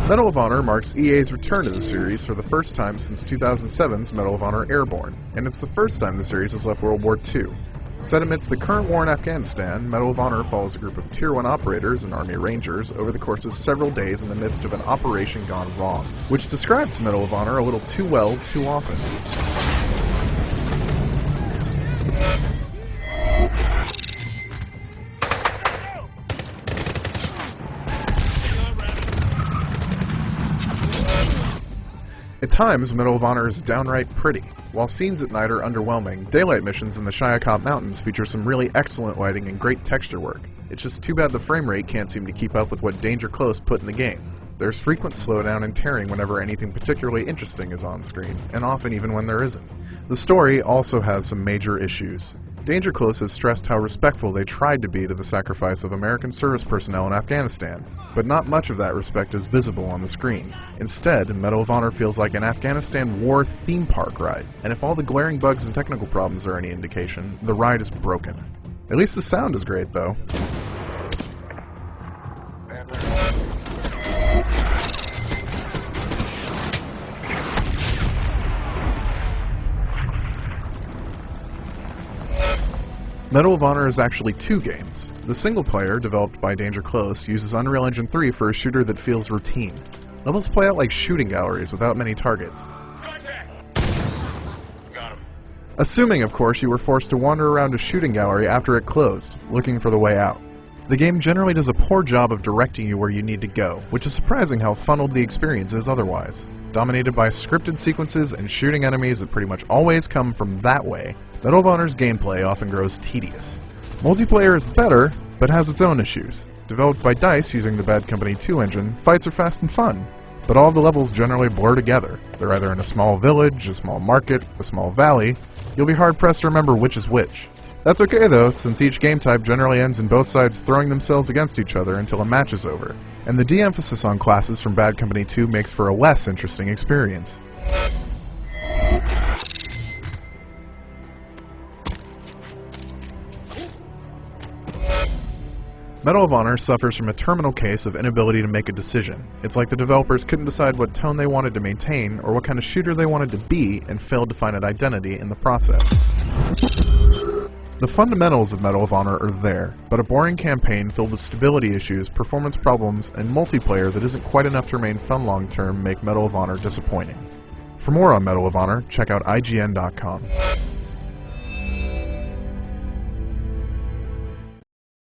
Medal of Honor marks EA's return to the series for the first time since 2007's Medal of Honor Airborne, and it's the first time the series has left World War II. Set amidst the current war in Afghanistan, Medal of Honor follows a group of Tier 1 operators and Army Rangers over the course of several days in the midst of an operation gone wrong, which describes Medal of Honor a little too well, too often. At times, Medal of Honor is downright pretty. While scenes at night are underwhelming, daylight missions in the Shiakop Mountains feature some really excellent lighting and great texture work. It's just too bad the frame rate can't seem to keep up with what Danger Close put in the game. There's frequent slowdown and tearing whenever anything particularly interesting is on screen, and often even when there isn't. The story also has some major issues. Danger Close has stressed how respectful they tried to be to the sacrifice of American service personnel in Afghanistan, but not much of that respect is visible on the screen. Instead, Medal of Honor feels like an Afghanistan war theme park ride, and if all the glaring bugs and technical problems are any indication, the ride is broken. At least the sound is great, though. Medal of Honor is actually two games. The single player, developed by Danger Close, uses Unreal Engine 3 for a shooter that feels routine. Levels play out like shooting galleries without many targets. Got him. Assuming, of course, you were forced to wander around a shooting gallery after it closed, looking for the way out. The game generally does a poor job of directing you where you need to go, which is surprising how funneled the experience is otherwise. Dominated by scripted sequences and shooting enemies that pretty much always come from that way, Medal of Honor's gameplay often grows tedious. Multiplayer is better, but has its own issues. Developed by DICE using the Bad Company 2 engine, fights are fast and fun, but all the levels generally blur together. They're either in a small village, a small market, a small valley. You'll be hard-pressed to remember which is which. That's okay though, since each game type generally ends in both sides throwing themselves against each other until a match is over, and the de-emphasis on classes from Bad Company 2 makes for a less interesting experience. Medal of Honor suffers from a terminal case of inability to make a decision. It's like the developers couldn't decide what tone they wanted to maintain or what kind of shooter they wanted to be and failed to find an identity in the process. The fundamentals of Medal of Honor are there, but a boring campaign filled with stability issues, performance problems, and multiplayer that isn't quite enough to remain fun long-term make Medal of Honor disappointing. For more on Medal of Honor, check out IGN.com.